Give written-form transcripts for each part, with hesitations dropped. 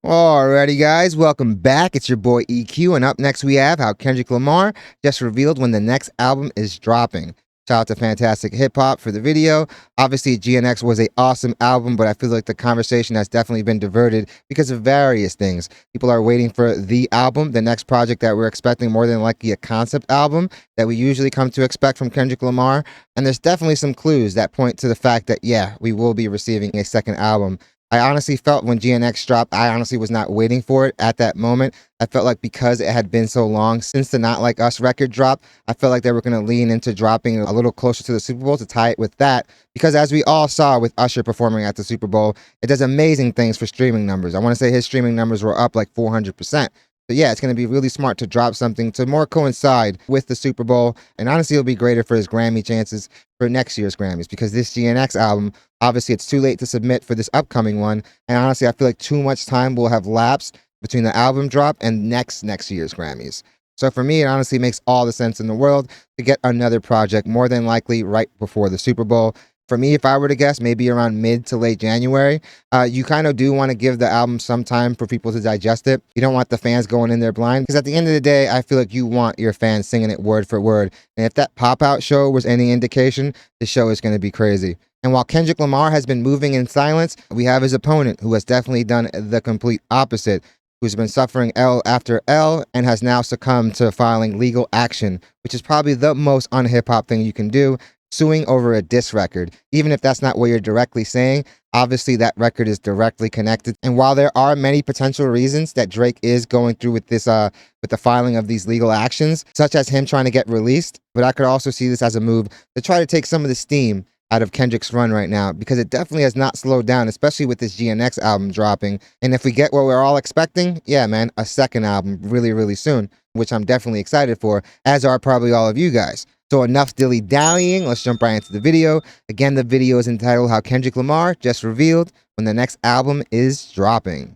Alrighty, guys, welcome back. It's your boy EQ, and up next we have how Kendrick Lamar just revealed when the next album is dropping. Shout out to Fantastic Hip Hop for the video. Obviously, GNX was an awesome album, but I feel like the conversation has definitely been diverted because of various things. People are waiting for the album, the next project that we're expecting, more than likely a concept album that we usually come to expect from Kendrick Lamar. And there's definitely some clues that point to the fact that, yeah, we will be receiving a second album. I honestly felt when GNX dropped, I honestly was not waiting for it at that moment. I felt like because it had been so long since the Not Like Us record dropped, I felt like they were going to lean into dropping a little closer to the Super Bowl to tie it with that. Because as we all saw with Usher performing at the Super Bowl, it does amazing things for streaming numbers. I want to say his streaming numbers were up like 400%. But yeah, it's going to be really smart to drop something to more coincide with the Super Bowl. And honestly, it'll be greater for his Grammy chances for next year's Grammys, because this GNX album, obviously it's too late to submit for this upcoming one. And honestly, I feel like too much time will have lapsed between the album drop and next year's Grammys. So for me, it honestly makes all the sense in the world to get another project, more than likely right before the Super Bowl. For me, if I were to guess, maybe around mid to late January. You kind of do want to give the album some time for people to digest it. You don't want the fans going in there blind, because at the end of the day, I feel like you want your fans singing it word for word. And if that pop-out show was any indication, the show is going to be crazy. And while Kendrick Lamar has been moving in silence, we have his opponent, who has definitely done the complete opposite, who's been suffering L after L and has now succumbed to filing legal action, which is probably the most un-hip-hop thing you can do. Suing over a diss record, even if that's not what you're directly saying. Obviously, that record is directly connected. And while there are many potential reasons that Drake is going through with this, with the filing of these legal actions, such as him trying to get released, but I could also see this as a move to try to take some of the steam out of Kendrick's run right now, because it definitely has not slowed down, especially with this GNX album dropping. And if we get what we're all expecting, yeah, man, a second album really, really soon, which I'm definitely excited for, as are probably all of you guys. So enough dilly-dallying, let's jump right into the video. Again, the video is entitled How Kendrick Lamar Just Revealed When the Next Album is Dropping.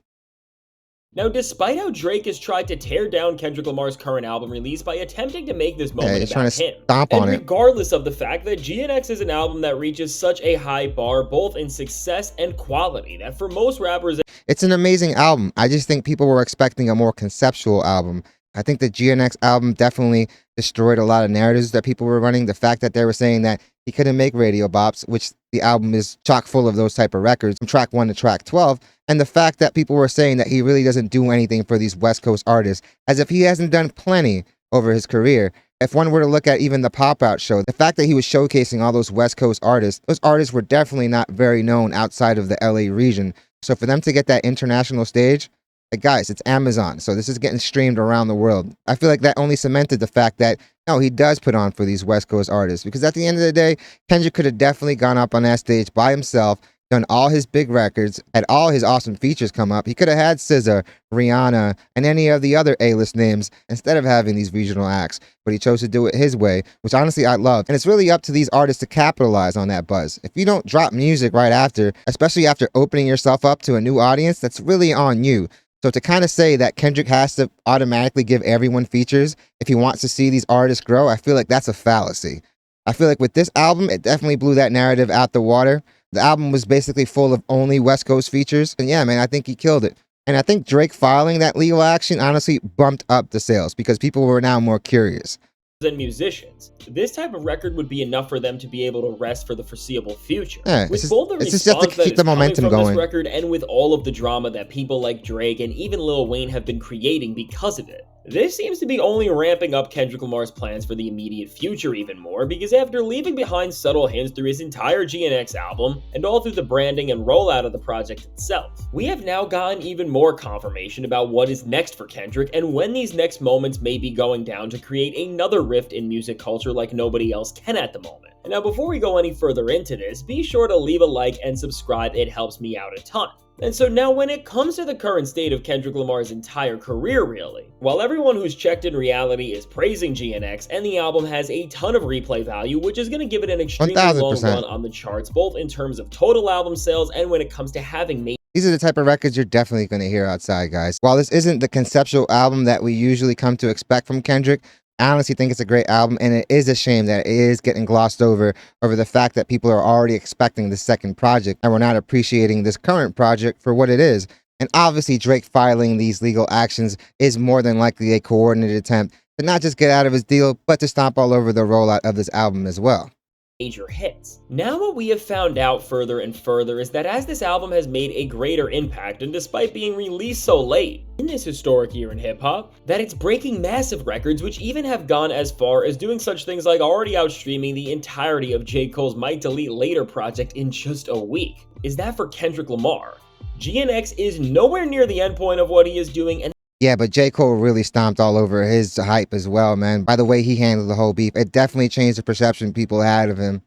Now, despite how Drake has tried to tear down Kendrick Lamar's current album release by attempting to make this moment about him, and regardless of the fact that GNX is an album that reaches such a high bar both in success and quality that for most rappers, it's an amazing album. I just think people were expecting a more conceptual album. I think the GNX album definitely destroyed a lot of narratives that people were running. The fact that they were saying that he couldn't make radio bops, which the album is chock full of those type of records, from track 1 to track 12. And the fact that people were saying that he really doesn't do anything for these West Coast artists, as if he hasn't done plenty over his career. If one were to look at even the pop-out show, the fact that he was showcasing all those West Coast artists, those artists were definitely not very known outside of the LA region. So for them to get that international stage, like, guys, it's Amazon, so this is getting streamed around the world. I feel like that only cemented the fact that, no, he does put on for these West Coast artists. Because at the end of the day, Kendrick could have definitely gone up on that stage by himself, done all his big records, had all his awesome features come up. He could have had SZA, Rihanna, and any of the other A-list names instead of having these regional acts. But he chose to do it his way, which honestly I love. And it's really up to these artists to capitalize on that buzz. If you don't drop music right after, especially after opening yourself up to a new audience, that's really on you. So to kind of say that Kendrick has to automatically give everyone features if he wants to see these artists grow, I feel like that's a fallacy. I feel like with this album, it definitely blew that narrative out the water. The album was basically full of only West Coast features. And yeah, man, I think he killed it. And I think Drake filing that legal action honestly bumped up the sales because people were now more curious. And musicians. This type of record would be enough for them to be able to rest for the foreseeable future. Yeah, with both the response just to keep the momentum going. This record and with all of the drama that people like Drake and even Lil Wayne have been creating because of it. This seems to be only ramping up Kendrick Lamar's plans for the immediate future even more, because after leaving behind subtle hints through his entire GNX album, and all through the branding and rollout of the project itself, we have now gotten even more confirmation about what is next for Kendrick and when these next moments may be going down to create another rift in music culture like nobody else can at the moment. And now before we go any further into this, be sure to leave a like and subscribe, it helps me out a ton. And so now when it comes to the current state of Kendrick Lamar's entire career really, while everyone who's checked in reality is praising GNX and the album has a ton of replay value, which is going to give it an extremely 1000%. long run on the charts, both in terms of total album sales and when it comes to having made. These are the type of records you're definitely going to hear outside, guys. While this isn't the conceptual album that we usually come to expect from Kendrick, I honestly think it's a great album, and it is a shame that it is getting glossed over the fact that people are already expecting the second project, and we're not appreciating this current project for what it is. And obviously, Drake filing these legal actions is more than likely a coordinated attempt to not just get out of his deal, but to stomp all over the rollout of this album as well. Major hits. Now what we have found out further and further is that as this album has made a greater impact, and despite being released so late in this historic year in hip-hop, that it's breaking massive records, which even have gone as far as doing such things like already outstreaming the entirety of J. Cole's Might Delete Later project in just a week. Is that for Kendrick Lamar? GNX is nowhere near the endpoint of what he is doing, and Yeah, but J. Cole really stomped all over his hype as well, man. By the way he handled the whole beef, it definitely changed the perception people had of him.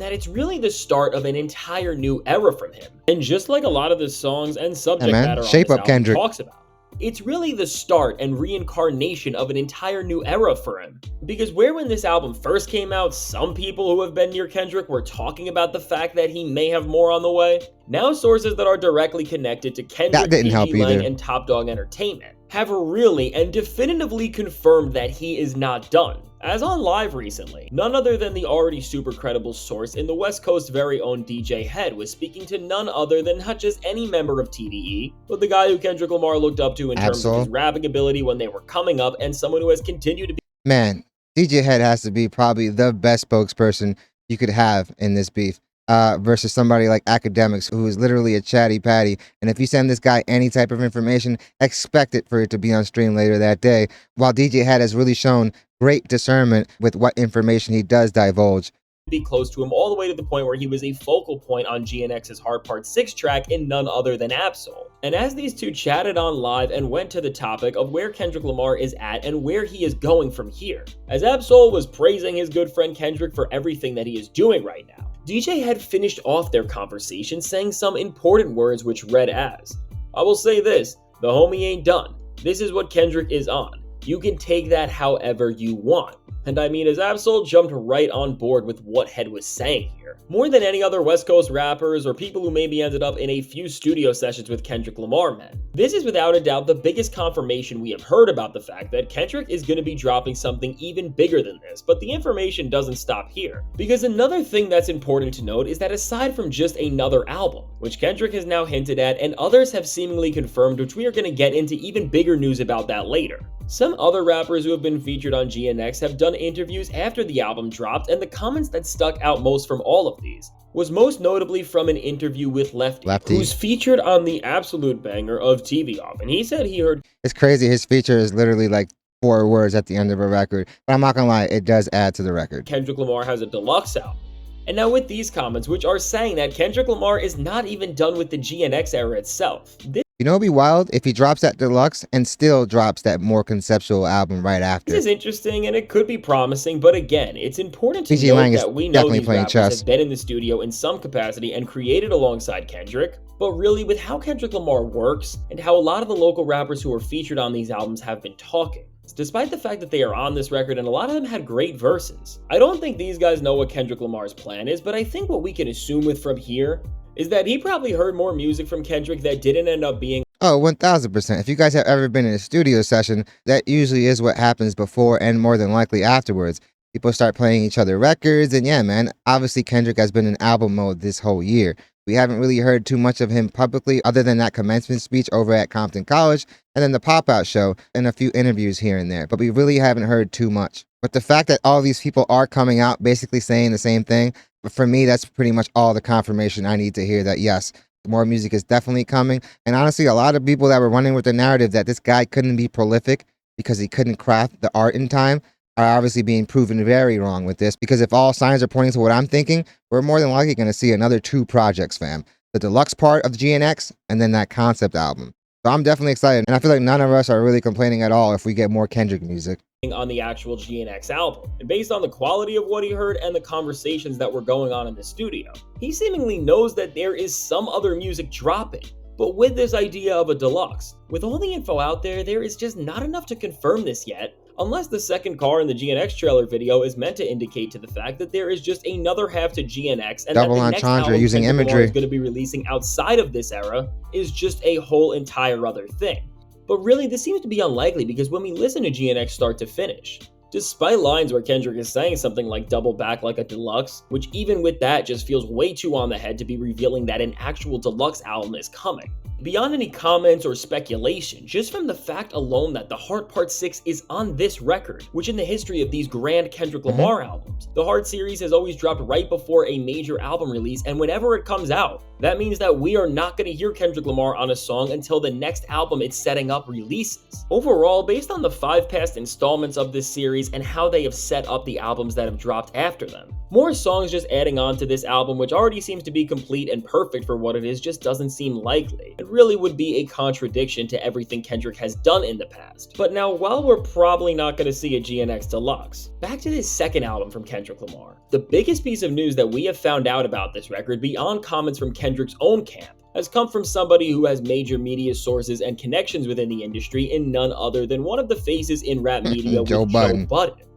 that it's really the start of an entire new era from him. And just like a lot of the songs and subject matter on Shape this up, album Kendrick. talks about, it's really the start and reincarnation of an entire new era for him. Because where when this album first came out, some people who have been near Kendrick were talking about the fact that he may have more on the way, now sources that are directly connected to Kendrick, PG Lang, and Top Dog Entertainment have really and definitively confirmed that he is not done. As on Live recently, none other than the already super credible source in the West Coast's very own DJ Head was speaking to none other than not just any member of TDE, but the guy who Kendrick Lamar looked up to in terms of his rapping ability when they were coming up, and someone who has continued to be— Man, DJ Head has to be probably the best spokesperson you could have in this beef. Versus somebody like Academics, who is literally a chatty patty. And if you send this guy any type of information, expect it for it to be on stream later that day. While DJ Head has really shown great discernment with what information he does divulge. Be close to him all the way to the point where he was a focal point on GNX's Hard Part 6 track in none other than Absol. And as these two chatted on Live and went to the topic of where Kendrick Lamar is at and where he is going from here, as Absol was praising his good friend Kendrick for everything that he is doing right now, DJ had finished off their conversation saying some important words which read as, "I will say this, the homie ain't done. This is what Kendrick is on. You can take that however you want." And I mean, as Absol jumped right on board with what Head was saying here. More than any other West Coast rappers or people who maybe ended up in a few studio sessions with Kendrick Lamar, man, this is without a doubt the biggest confirmation we have heard about the fact that Kendrick is going to be dropping something even bigger than this, but the information doesn't stop here. Because another thing that's important to note is that aside from just another album, which Kendrick has now hinted at and others have seemingly confirmed, which we are going to get into even bigger news about that later, some other rappers who have been featured on GNX have done interviews after the album dropped, and the comments that stuck out most from all of these was most notably from an interview with Lefty, who's featured on the absolute banger of TV Off, and he said he heard— It's crazy, his feature is literally like 4 words at the end of a record, but I'm not gonna lie, it does add to the record. Kendrick Lamar has a deluxe album. And now with these comments, which are saying that Kendrick Lamar is not even done with the GNX era itself. You know, it'd be wild if he drops that deluxe and still drops that more conceptual album right after. This is interesting and it could be promising, but again, it's important to note that we know these rappers have been in the studio in some capacity and created alongside Kendrick, but really with how Kendrick Lamar works and how a lot of the local rappers who are featured on these albums have been talking, despite the fact that they are on this record and a lot of them had great verses. I don't think these guys know what Kendrick Lamar's plan is, but I think what we can assume with from here is that he probably heard more music from Kendrick that didn't end up being— Oh, 1000%. If you guys have ever been in a studio session, that usually is what happens before and more than likely afterwards. People start playing each other records, and yeah, man, obviously Kendrick has been in album mode this whole year. We haven't really heard too much of him publicly other than that commencement speech over at Compton College and then the pop-out show and a few interviews here and there, but we really haven't heard too much. But the fact that all these people are coming out basically saying the same thing, for me, that's pretty much all the confirmation I need to hear that yes, more music is definitely coming. And honestly, a lot of people that were running with the narrative that this guy couldn't be prolific because he couldn't craft the art in time are obviously being proven very wrong with this, because if all signs are pointing to what I'm thinking, we're more than likely going to see another 2 projects, fam. The deluxe part of the GNX and then that concept album. So I'm definitely excited, and I feel like none of us are really complaining at all if we get more Kendrick music on the actual GNX album. And based on the quality of what he heard and the conversations that were going on in the studio, he seemingly knows that there is some other music dropping. But with this idea of a deluxe, with all the info out there, there is just not enough to confirm this yet, unless the second car in the GNX trailer video is meant to indicate to the fact that there is just another half to GNX, and double that the next album using Kendrick imagery Lamar is going to be releasing outside of this era is just a whole entire other thing. But really, this seems to be unlikely, because when we listen to GNX start to finish, Despite lines where Kendrick is saying something like double back like a deluxe, which even with that just feels way too on the head to be revealing that an actual deluxe album is coming. Beyond any comments or speculation, just from the fact alone that The Heart Part 6 is on this record, which in the history of these grand Kendrick Lamar albums, the Heart series has always dropped right before a major album release, and whenever it comes out, that means that we are not going to hear Kendrick Lamar on a song until the next album it's setting up releases. Overall, based on the 5 past installments of this series and how they have set up the albums that have dropped after them, more songs just adding on to this album, which already seems to be complete and perfect for what it is, just doesn't seem likely. It really would be a contradiction to everything Kendrick has done in the past. But now, while we're probably not going to see a GNX Deluxe, back to this second album from Kendrick Lamar. The biggest piece of news that we have found out about this record, beyond comments from Kendrick's own camp, has come from somebody who has major media sources and connections within the industry in none other than one of the faces in rap media with Joe Budden.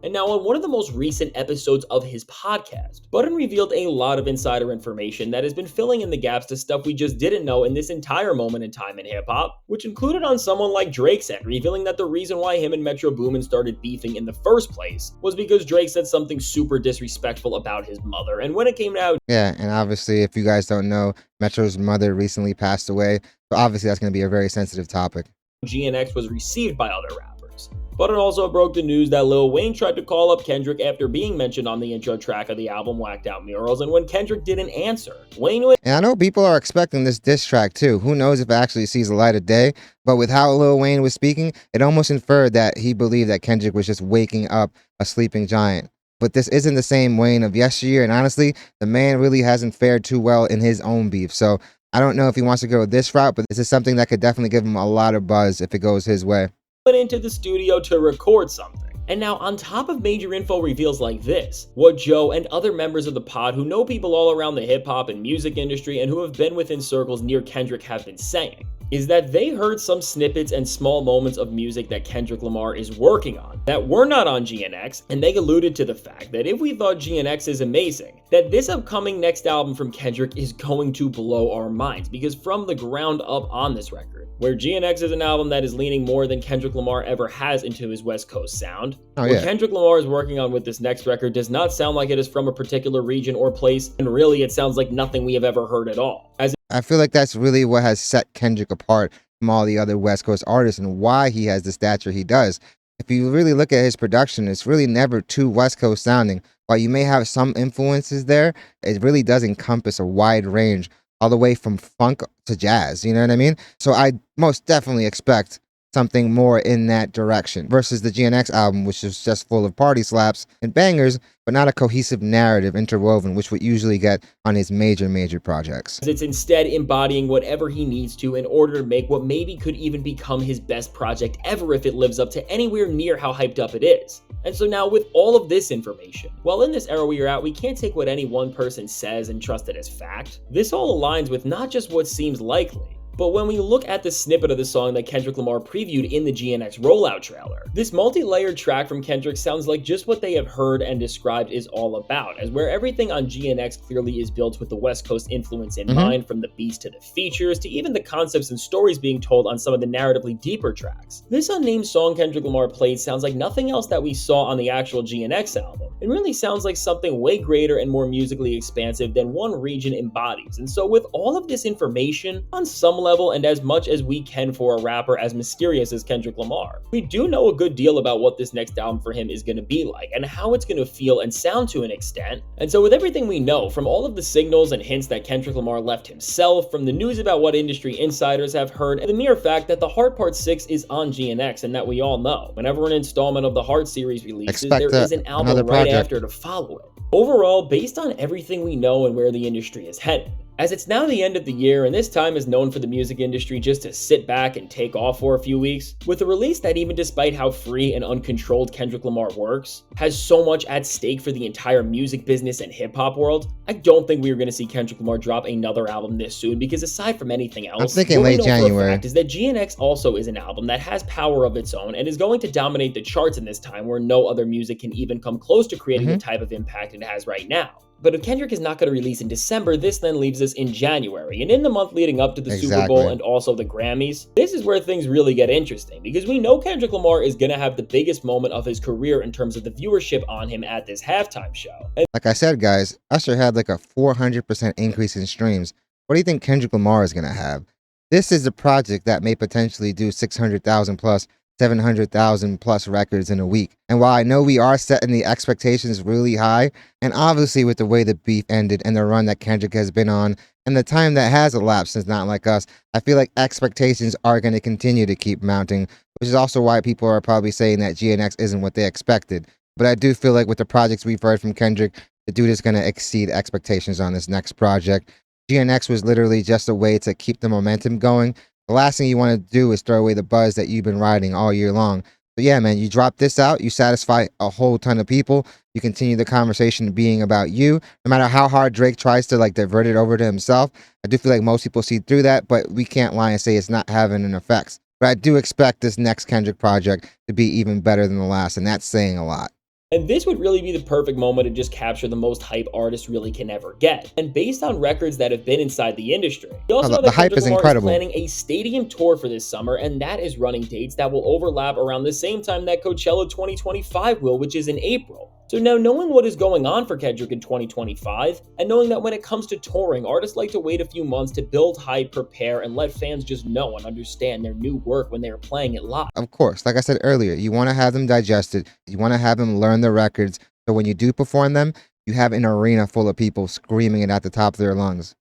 And now on one of the most recent episodes of his podcast, Budden revealed a lot of insider information that has been filling in the gaps to stuff we just didn't know in this entire moment in time in hip-hop, which included on someone like Drake's end, revealing that the reason why him and Metro Boomin started beefing in the first place was because Drake said something super disrespectful about his mother, and when it came out... Yeah, and obviously, if you guys don't know, Metro's mother recently passed away, so obviously that's going to be a very sensitive topic. GNX was received by other rappers. But it also broke the news that Lil Wayne tried to call up Kendrick after being mentioned on the intro track of the album Whacked Out Murals, and when Kendrick didn't answer, Wayne would... And I know people are expecting this diss track too. Who knows if it actually sees the light of day, but with how Lil Wayne was speaking, it almost inferred that he believed that Kendrick was just waking up a sleeping giant. But this isn't the same Wayne of yesteryear, and honestly, the man really hasn't fared too well in his own beef, so I don't know if he wants to go this route, but this is something that could definitely give him a lot of buzz if it goes his way. Went into the studio to record something. And now, on top of major info reveals like this, what Joe and other members of the pod who know people all around the hip-hop and music industry and who have been within circles near Kendrick have been saying is that they heard some snippets and small moments of music that Kendrick Lamar is working on that were not on GNX, and they alluded to the fact that if we thought GNX is amazing, that this upcoming next album from Kendrick is going to blow our minds, because from the ground up on this record, where GNX is an album that is leaning more than Kendrick Lamar ever has into his West Coast sound, what Kendrick Lamar is working on with this next record does not sound like it is from a particular region or place, and really it sounds like nothing we have ever heard at all. I feel like that's really what has set Kendrick apart from all the other West Coast artists and why he has the stature he does. If you really look at his production, it's really never too West Coast sounding. While you may have some influences there, it really does encompass a wide range, all the way from funk to jazz, you know what I mean? So I most definitely expect something more in that direction versus the GNX album, which is just full of party slaps and bangers, but not a cohesive narrative interwoven, which we usually get on his major projects. It's instead embodying whatever he needs to in order to make what maybe could even become his best project ever if it lives up to anywhere near how hyped up it is. And so now with all of this information, while in this era we are at, we can't take what any one person says and trust it as fact. This all aligns with not just what seems likely, but when we look at the snippet of the song that Kendrick Lamar previewed in the GNX rollout trailer, this multi-layered track from Kendrick sounds like just what they have heard and described is all about, as where everything on GNX clearly is built with the West Coast influence in mind, from the beats to the features to even the concepts and stories being told on some of the narratively deeper tracks. This unnamed song Kendrick Lamar played sounds like nothing else that we saw on the actual GNX album. It really sounds like something way greater and more musically expansive than one region embodies. And so with all of this information, on some level and as much as we can for a rapper as mysterious as Kendrick Lamar, we do know a good deal about what this next album for him is going to be like and how it's going to feel and sound to an extent. And so with everything we know, from all of the signals and hints that Kendrick Lamar left himself, from the news about what industry insiders have heard, and the mere fact that The Heart Part 6 is on GNX and that we all know, whenever an installment of the Heart series releases, there is an album right after to follow it. Overall, based on everything we know and where the industry is headed, as it's now the end of the year and this time is known for the music industry just to sit back and take off for a few weeks, with a release that even despite how free and uncontrolled Kendrick Lamar works, has so much at stake for the entire music business and hip-hop world, I don't think we are going to see Kendrick Lamar drop another album this soon, because aside from anything else, I'm thinking late January. Fact is that GNX also is an album that has power of its own and is going to dominate the charts in this time where no other music can even come close to creating the type of impact it has right now. But if Kendrick is not going to release in December, this then leaves us in January. And in the month leading up to the Super Bowl Exactly. and also the Grammys, this is where things really get interesting because we know Kendrick Lamar is going to have the biggest moment of his career in terms of the viewership on him at this halftime show. And Like I said, guys, Usher had like a 400% increase in streams. What do you think Kendrick Lamar is going to have? This is a project that may potentially do 600,000 plus, 700,000 plus records in a week. And while I know we are setting the expectations really high, and obviously with the way the beef ended and the run that Kendrick has been on, and the time that has elapsed since Not Like Us, I feel like expectations are going to continue to keep mounting, which is also why people are probably saying that GNX isn't what they expected. But I do feel like with the projects we've heard from Kendrick, the dude is going to exceed expectations on this next project. GNX was literally just a way to keep the momentum going. The last thing you want to do is throw away the buzz that you've been riding all year long. But yeah, man, you drop this out, you satisfy a whole ton of people. You continue the conversation being about you. No matter how hard Drake tries to like divert it over to himself, I do feel like most people see through that, but we can't lie and say it's not having an effect. But I do expect this next Kendrick project to be even better than the last, and that's saying a lot. And this would really be the perfect moment to just capture the most hype artists really can ever get. And based on records that have been inside the industry, we also know The that hype Kendrick is Lamar incredible. is planning a stadium tour for this summer, and that is running dates that will overlap around the same time that Coachella 2025 will, which is in April. So now knowing what is going on for Kendrick in 2025, and knowing that when it comes to touring, artists like to wait a few months to build hype, prepare, and let fans just know and understand their new work when they are playing it live. Of course, like I said earlier, you want to have them digest it. You want to have them learn the records. So when you do perform them, you have an arena full of people screaming it at the top of their lungs.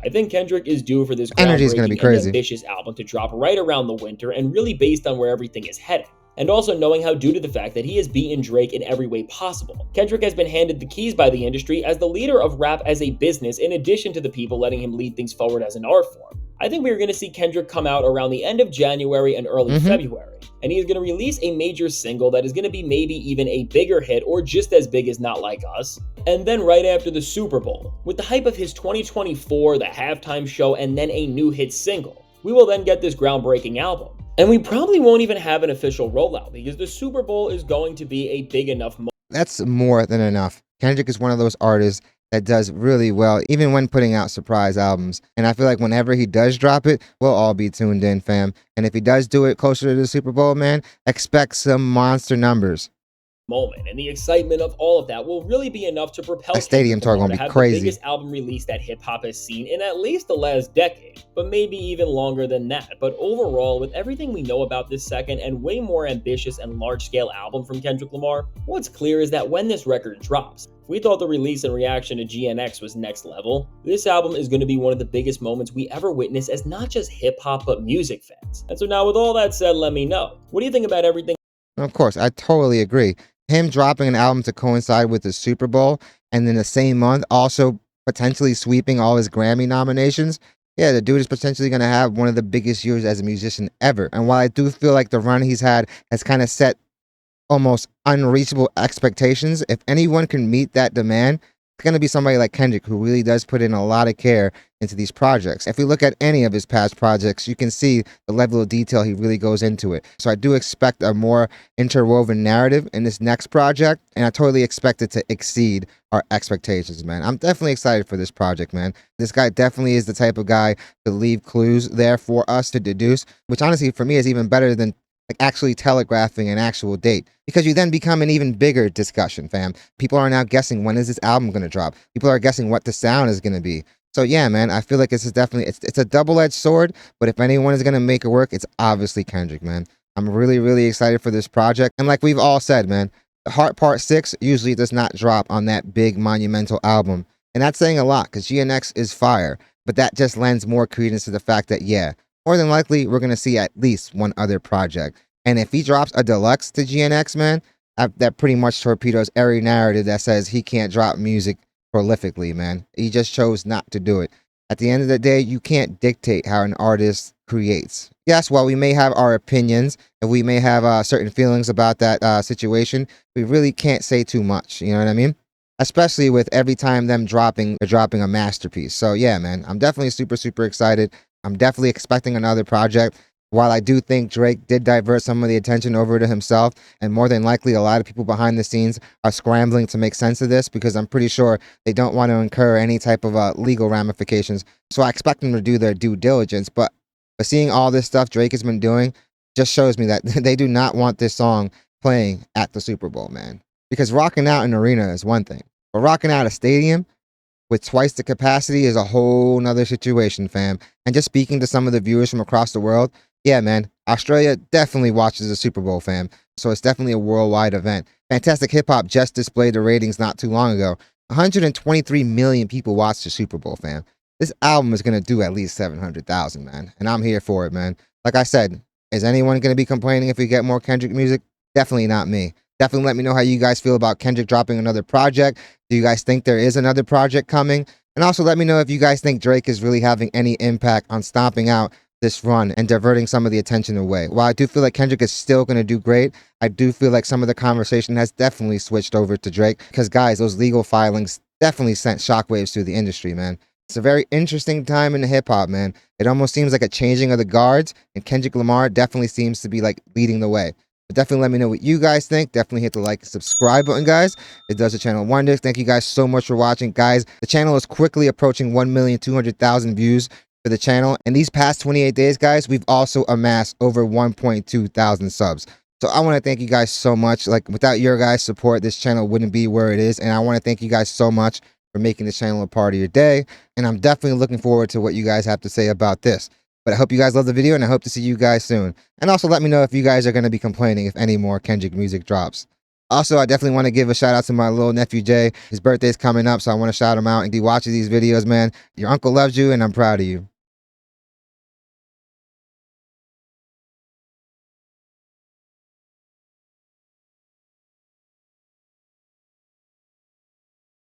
I think Kendrick is due for this Energy is gonna be groundbreaking and crazy. ambitious album to drop right around the winter and really based on where everything is heading. And also knowing how due to the fact that he has beaten Drake in every way possible. Kendrick has been handed the keys by the industry as the leader of rap as a business in addition to the people letting him lead things forward as an art form. I think we're going to see Kendrick come out around the end of January and early February. And he is going to release a major single that is going to be maybe even a bigger hit or just as big as Not Like Us. And then right after the Super Bowl, with the hype of his 2024, the halftime show, and then a new hit single, we will then get this groundbreaking album. And we probably won't even have an official rollout because the Super Bowl is going to be a big enough moment. That's more than enough. Kendrick is one of those artists that does really well, even when putting out surprise albums. And I feel like whenever he does drop it, we'll all be tuned in, fam. And if he does do it closer to the Super Bowl, man, expect some monster numbers. And the excitement of all of that will really be enough to propel A stadium tour Lamar gonna to be have crazy. the biggest album release that hip-hop has seen in at least the last decade, but maybe even longer than that. But overall, with everything we know about this second and way more ambitious and large-scale album from Kendrick Lamar, what's clear is that when this record drops, if we thought the release and reaction to GNX was next level, this album is going to be one of the biggest moments we ever witness as not just hip-hop but music fans. And so now with all that said, let me know, what do you think about everything? Of course, I totally agree. Him dropping an album to coincide with the Super Bowl and then the same month also potentially sweeping all his Grammy nominations. Yeah, the dude is potentially going to have one of the biggest years as a musician ever. And while I do feel like the run he's had has kind of set almost unreachable expectations, if anyone can meet that demand, it's going to be somebody like Kendrick who really does put in a lot of care into these projects. If we look at any of his past projects, you can see the level of detail he really goes into it. So I do expect a more interwoven narrative in this next project, and I totally expect it to exceed our expectations, man. I'm definitely excited for this project, man. This guy definitely is the type of guy to leave clues there for us to deduce, which honestly for me is even better than like actually telegraphing an actual date, because you then become an even bigger discussion, fam. People are now guessing when is this album going to drop. People are guessing what the sound is going to be. So yeah, man, I feel like this is definitely, it's a double-edged sword, but if anyone is going to make it work, it's obviously Kendrick, man. I'm really, really excited for this project. And like we've all said, man, The Heart Part 6 usually does not drop on that big monumental album. And that's saying a lot because GNX is fire, but that just lends more credence to the fact that, yeah, more than likely, we're going to see at least one other project. And if he drops a deluxe to GNX, man, that pretty much torpedoes every narrative that says he can't drop music prolifically, man. He just chose not to do it. At the end of the day, you can't dictate how an artist creates. Yes, while we may have our opinions and we may have certain feelings about that situation, we really can't say too much. You know what I mean? Especially with every time them they're dropping a masterpiece. So yeah, man, I'm definitely super, super excited. I'm definitely expecting another project. While I do think Drake did divert some of the attention over to himself, and more than likely a lot of people behind the scenes are scrambling to make sense of this because I'm pretty sure they don't want to incur any type of legal ramifications. So I expect them to do their due diligence. But seeing all this stuff Drake has been doing just shows me that they do not want this song playing at the Super Bowl, man. Because rocking out an arena is one thing, but rocking out a stadium with twice the capacity is a whole nother situation, fam. And just speaking to some of the viewers from across the world, yeah, man, Australia definitely watches the Super Bowl, fam. So it's definitely a worldwide event. Fantastic Hip Hop just displayed the ratings not too long ago. 123 million people watched the Super Bowl, fam. This album is gonna do at least 700,000, man. And I'm here for it, man. Like I said, is anyone gonna be complaining if we get more Kendrick music? Definitely not me. Definitely let me know how you guys feel about Kendrick dropping another project. Do you guys think there is another project coming? And also let me know if you guys think Drake is really having any impact on stomping out this run and diverting some of the attention away. While I do feel like Kendrick is still going to do great, I do feel like some of the conversation has definitely switched over to Drake because, guys, those legal filings definitely sent shockwaves through the industry, man. It's a very interesting time in hip hop, man. It almost seems like a changing of the guards, and Kendrick Lamar definitely seems to be like leading the way. But definitely let me know what you guys think. Definitely hit the like and subscribe button, guys. It does the channel wonders. Thank you guys so much for watching. Guys, the channel is quickly approaching 1,200,000 views for the channel. And these past 28 days, guys, we've also amassed over 1.2 thousand subs. So I want to thank you guys so much. Like, without your guys' support, this channel wouldn't be where it is. And I want to thank you guys so much for making this channel a part of your day. And I'm definitely looking forward to what you guys have to say about this. But I hope you guys love the video, and I hope to see you guys soon. And also let me know if you guys are going to be complaining if any more Kendrick music drops. Also, I definitely want to give a shout out to my little nephew Jay. His birthday's coming up, so I want to shout him out. And if he watches these videos, man, your uncle loves you, and I'm proud of you.